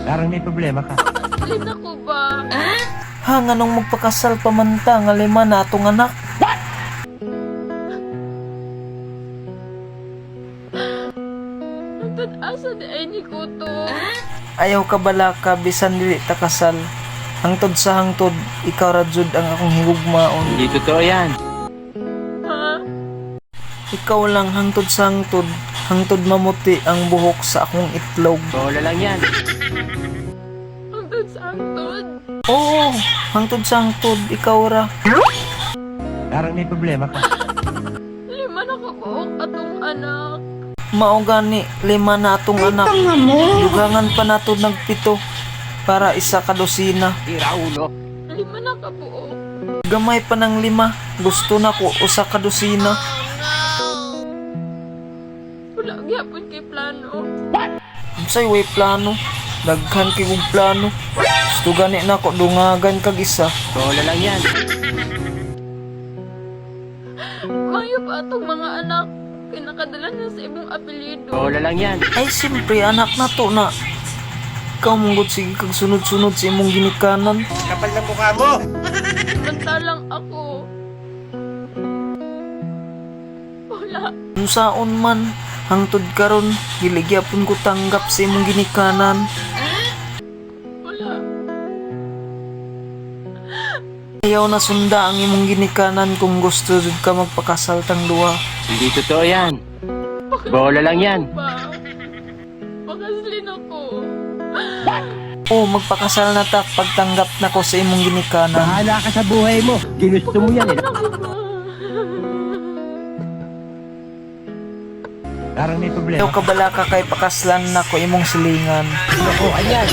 Parang may problema ka. Lina ko ba? Ha, nga nung magpakasal pa man ta, nga lima na atong anak. Hangtod asa di ay ni ko to. Ayaw ka bala ka, bisan dili ta kasal. Hangtod sa hangtod, ikaw rajud ang akong higugmaon. Hindi totoo yan. Ha? Ikaw lang hangtod sa hangtod, hangtod mamuti ang buhok sa akong itlog. Bola lang yan. Hangtod sa hangtod. Oo, hangtod sa hangtod, ikaw ra. Parang may problema ka. Lima na kabuok atong anak. Mao gani, lima na atong anak. Dugangan pa nato nagpito para isa ka dosina. Tira ulo. Lima na kabuok. Gamay pa ng lima, gusto na ko usa ka dosina. Wala gyapon kay plano. Unsay way plano? Daghan kay kong plano. Gusto gani na ko dungagan kag isa. Bola lang yan. Mayo pa atong mga anak. Kinakadala na sa ibong apelyido. Bola lang yan. Ay siyempre anak na to na. Ikaw mong sige kag sunod-sunod sa imong ginikanan. Kapal na mukha mo. Samantalang ako. Wala. Unsaon man, hangtod karon dili gyapon ko tanggap sa imong ginikanan. Wala. Ayaw na sunda ang imong ginikanan kung gusto jud ka magpakasal tang duha. Hindi totoo yan. Bola lang yan. Pa. Pakaslin ako. Oh, magpakasal na ta pagtanggap na ko sa imong ginikanan. Bahala ka sa buhay mo. Ginusto mo yan eh. Ako ba? Parang may Ayaw problema ka bala ka kay pakaslan na ko imong silingan. Nakuha yan.